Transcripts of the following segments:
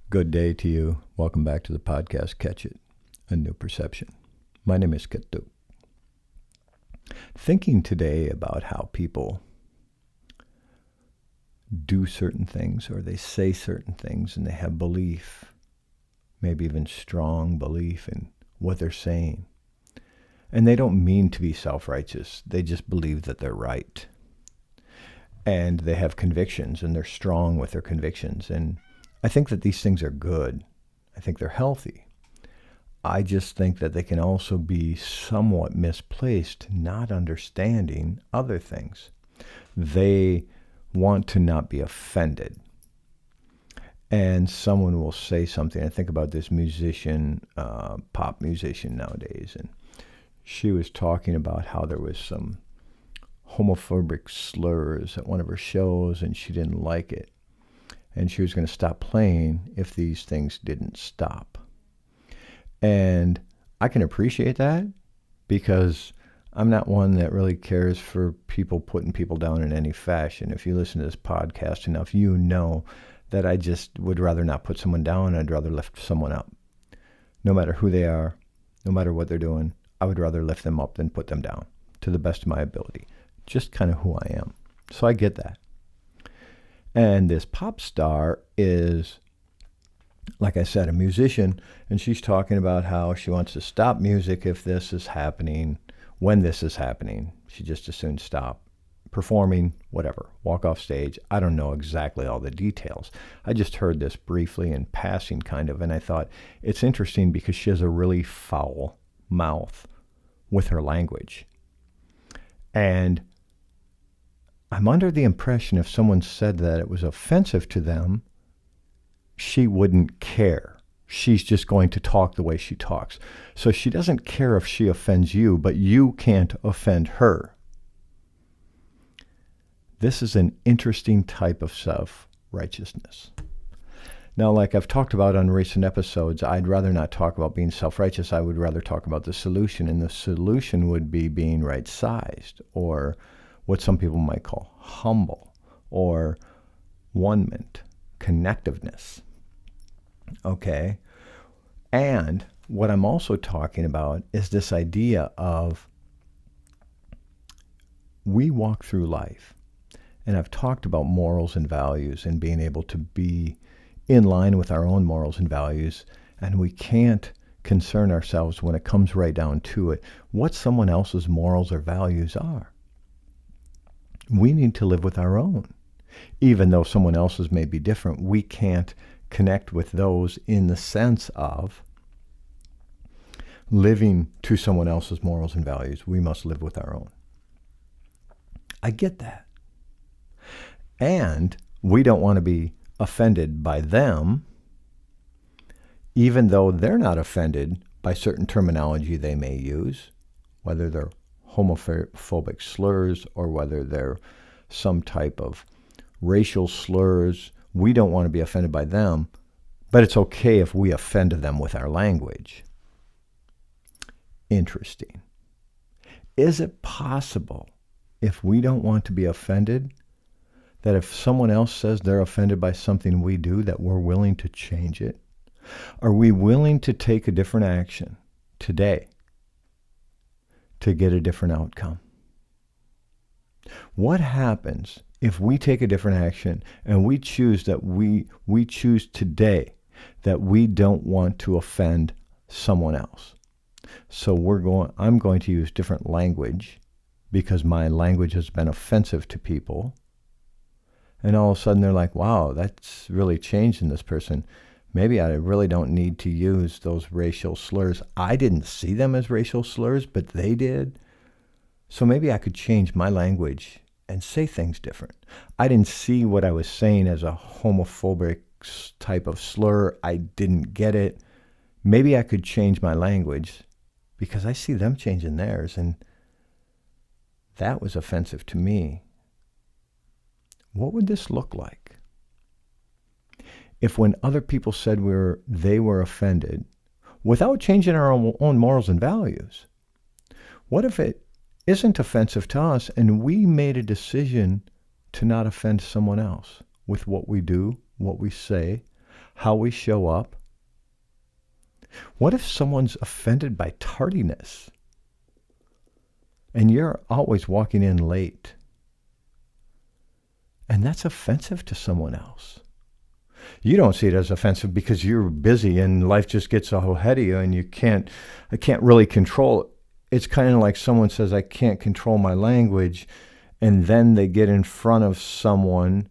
Good day to you. Welcome back to the podcast, Catch It, A New Perception. My name is Ketu. Thinking today about how people do certain things or they say certain things and they have belief, maybe even strong belief in what they're saying. And they don't mean to be self-righteous. They just believe that they're right. And they have convictions and they're strong with their convictions. And I think that these things are good. I think they're healthy. I just think that they can also be somewhat misplaced, not understanding other things. They want to not be offended. And someone will say something. I think about this musician, pop musician nowadays, and she was talking about how there was some homophobic slurs at one of her shows and she didn't like it. And she was going to stop playing if these things didn't stop. And I can appreciate that because I'm not one that really cares for people putting people down in any fashion. If you listen to this podcast enough, you know that I just would rather not put someone down. I'd rather lift someone up. No matter who they are, no matter what they're doing, I would rather lift them up than put them down to the best of my ability. Just kind of who I am. So I get that. And this pop star is, like I said, a musician, and she's talking about how she wants to stop music if this is happening, when this is happening. She just as soon stop performing, whatever, walk off stage. I don't know exactly all the details. I just heard this briefly in passing kind of, and I thought it's interesting because she has a really foul mouth with her language. And I'm under the impression if someone said that it was offensive to them, she wouldn't care. She's just going to talk the way she talks. So she doesn't care if she offends you, but you can't offend her. This is an interesting type of self-righteousness. Now, like I've talked about on recent episodes, I'd rather not talk about being self-righteous. I would rather talk about the solution, and the solution would be being right-sized, or what some people might call humble, or one-ment, connectiveness. Okay? And what I'm also talking about is this idea of we walk through life, and I've talked about morals and values and being able to be in line with our own morals and values, and we can't concern ourselves when it comes right down to it, what someone else's morals or values are. We need to live with our own. Even though someone else's may be different, we can't connect with those in the sense of living to someone else's morals and values. We must live with our own. I get that. And we don't want to be offended by them, even though they're not offended by certain terminology they may use, whether they're homophobic slurs or whether they're some type of racial slurs. We don't want to be offended by them, but it's okay if we offend them with our language. Interesting. Is it possible, if we don't want to be offended, that if someone else says they're offended by something we do, that we're willing to change it? Are we willing to take a different action today to get a different outcome? What happens if we take a different action and we choose that we choose today that we don't want to offend someone else? So I'm going to use different language because my language has been offensive to people. And all of a sudden they're like, wow, that's really changed in this person. Maybe I really don't need to use those racial slurs. I didn't see them as racial slurs, but they did. So maybe I could change my language and say things different. I didn't see what I was saying as a homophobic type of slur. I didn't get it. Maybe I could change my language because I see them changing theirs, and that was offensive to me. What would this look like? If when other people said they were offended, without changing our own morals and values, what if it isn't offensive to us and we made a decision to not offend someone else with what we do, what we say, how we show up? What if someone's offended by tardiness and you're always walking in late? And that's offensive to someone else. You don't see it as offensive because you're busy and life just gets ahead of you and I can't really control it. It's kind of like someone says, I can't control my language, and then they get in front of someone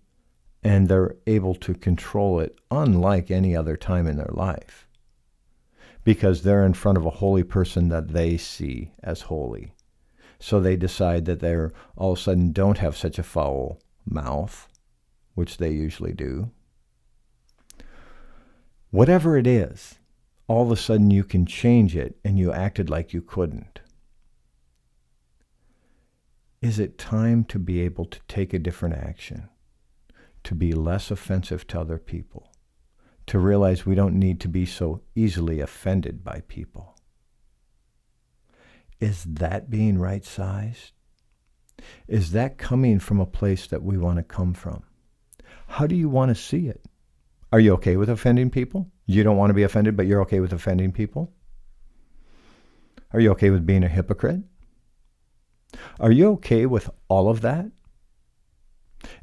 and they're able to control it unlike any other time in their life, because they're in front of a holy person that they see as holy. So they decide that they're all of a sudden don't have such a foul mouth, which they usually do. Whatever it is, all of a sudden you can change it and you acted like you couldn't. Is it time to be able to take a different action, to be less offensive to other people, to realize we don't need to be so easily offended by people? Is that being right-sized? Is that coming from a place that we want to come from? How do you want to see it? Are you okay with offending people? You don't want to be offended, but you're okay with offending people? Are you okay with being a hypocrite? Are you okay with all of that?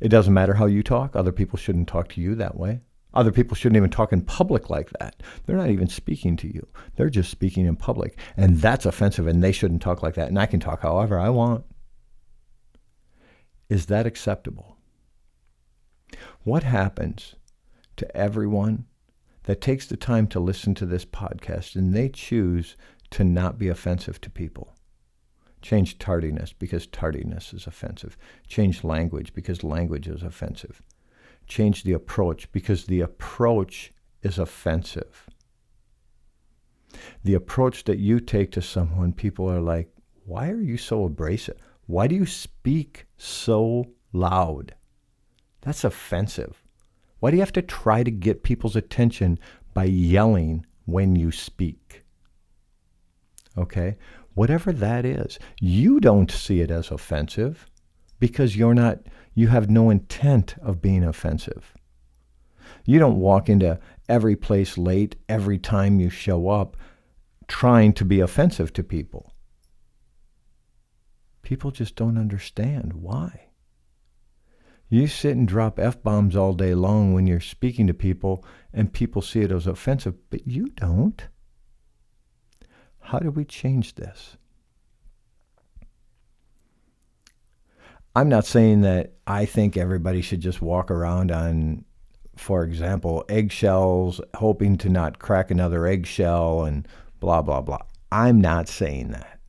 It doesn't matter how you talk. Other people shouldn't talk to you that way. Other people shouldn't even talk in public like that. They're not even speaking to you. They're just speaking in public. And that's offensive, and they shouldn't talk like that. And I can talk however I want. Is that acceptable? What happens to everyone that takes the time to listen to this podcast and they choose to not be offensive to people? Change tardiness because tardiness is offensive. Change language because language is offensive. Change the approach because the approach is offensive. The approach that you take to someone, people are like, why are you so abrasive? Why do you speak so loud? That's offensive. Why do you have to try to get people's attention by yelling when you speak? Okay? Whatever that is, you don't see it as offensive because you have no intent of being offensive. You don't walk into every place late every time you show up trying to be offensive to people. People just don't understand why. You sit and drop F-bombs all day long when you're speaking to people, and people see it as offensive, but you don't. How do we change this? I'm not saying that I think everybody should just walk around on, for example, eggshells, hoping to not crack another eggshell and blah, blah, blah. I'm not saying that.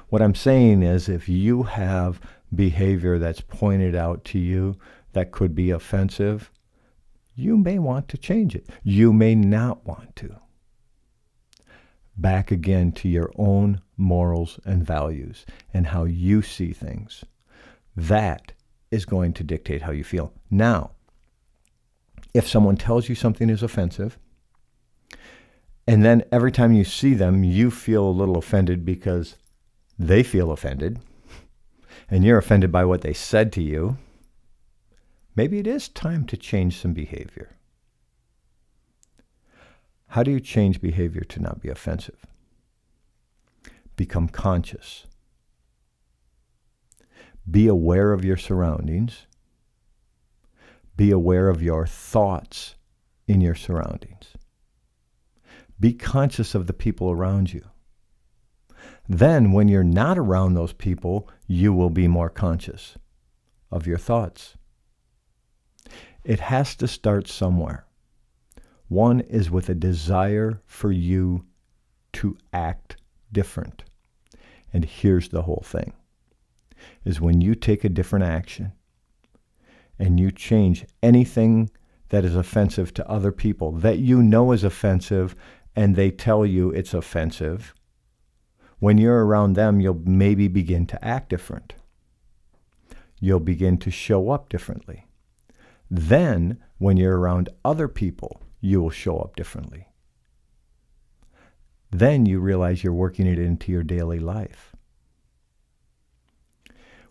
What I'm saying is if you have behavior that's pointed out to you that could be offensive, you may want to change it. You may not want to. Back again to your own morals and values and how you see things. That is going to dictate how you feel. Now, if someone tells you something is offensive, and then every time you see them, you feel a little offended because they feel offended, and you're offended by what they said to you, maybe it is time to change some behavior. How do you change behavior to not be offensive? Become conscious. Be aware of your surroundings. Be aware of your thoughts in your surroundings. Be conscious of the people around you. Then, when you're not around those people, you will be more conscious of your thoughts. It has to start somewhere. One is with a desire for you to act different. And here's the whole thing, is when you take a different action and you change anything that is offensive to other people that you know is offensive and they tell you it's offensive, when you're around them, you'll maybe begin to act different. You'll begin to show up differently. Then, when you're around other people, you will show up differently. Then you realize you're working it into your daily life.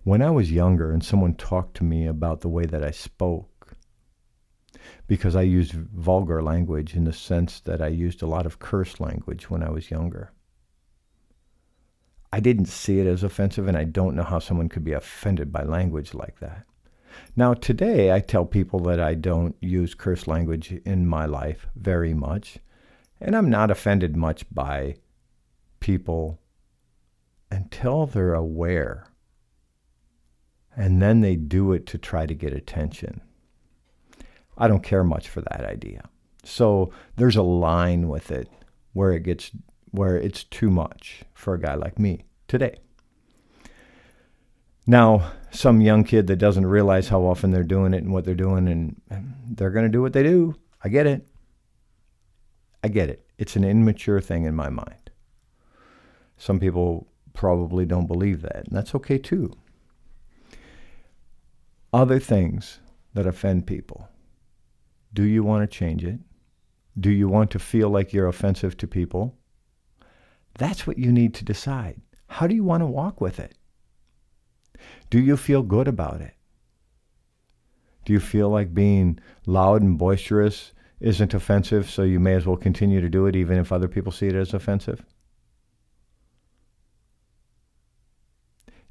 When I was younger and someone talked to me about the way that I spoke, because I used vulgar language in the sense that I used a lot of curse language when I was younger. I didn't see it as offensive, and I don't know how someone could be offended by language like that. Now, today, I tell people that I don't use curse language in my life very much, and I'm not offended much by people until they're aware, and then they do it to try to get attention. I don't care much for that idea. So there's a line with it where it's too much for a guy like me today. Now, some young kid that doesn't realize how often they're doing it and what they're doing, and they're going to do what they do. I get it. It's an immature thing in my mind. Some people probably don't believe that, and that's okay too. Other things that offend people. Do you want to change it? Do you want to feel like you're offensive to people? That's what you need to decide. How do you want to walk with it? Do you feel good about it? Do you feel like being loud and boisterous isn't offensive, so you may as well continue to do it even if other people see it as offensive?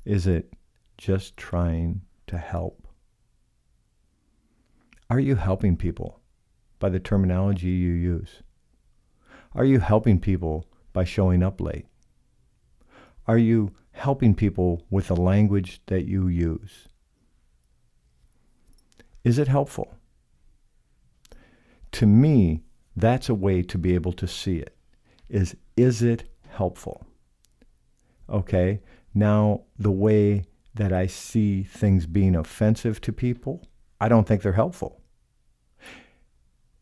Is it just trying to help? Are you helping people by the terminology you use? Are you helping people by showing up late? Are you helping people with the language that you use? Is it helpful? To me, that's a way to be able to see it. Is it helpful? Okay, now the way that I see things being offensive to people, I don't think they're helpful.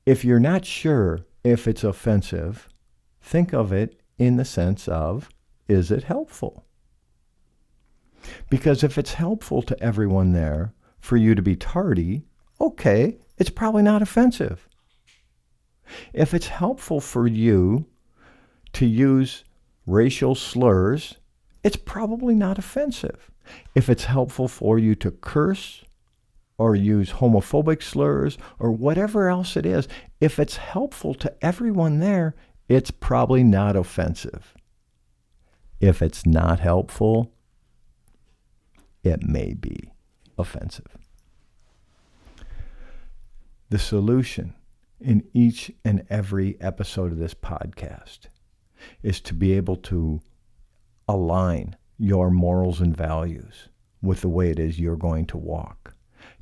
If you're not sure if it's offensive, think of it in the sense of, is it helpful? Because if it's helpful to everyone there for you to be tardy, okay, it's probably not offensive. If it's helpful for you to use racial slurs, it's probably not offensive. If it's helpful for you to curse or use homophobic slurs or whatever else it is, if it's helpful to everyone there, it's probably not offensive. If it's not helpful, it may be offensive. The solution in each and every episode of this podcast is to be able to align your morals and values with the way it is you're going to walk.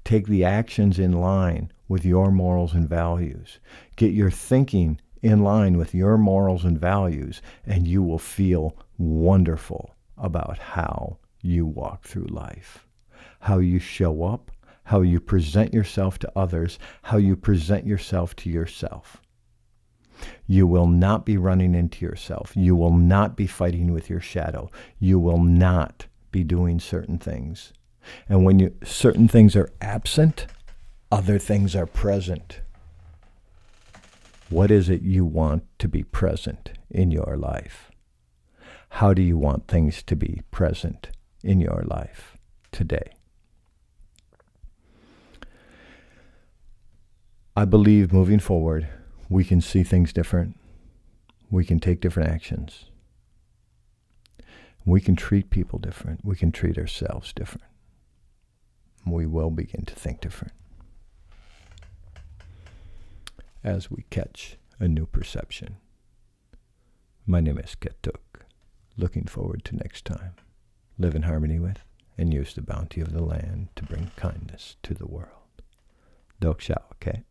Take the actions in line with your morals and values. Get your thinking in line with your morals and values, and you will feel wonderful about how you walk through life, how you show up, how you present yourself to others, how you present yourself to yourself. You will not be running into yourself. You will not be fighting with your shadow. You will not be doing certain things. And when certain things are absent, other things are present. What is it you want to be present in your life? How do you want things to be present in your life today? I believe moving forward, we can see things different. We can take different actions. We can treat people different. We can treat ourselves different. We will begin to think different as we catch a new perception. My name is Ketuk. Looking forward to next time. Live in harmony with and use the bounty of the land to bring kindness to the world. Dok Shao, okay?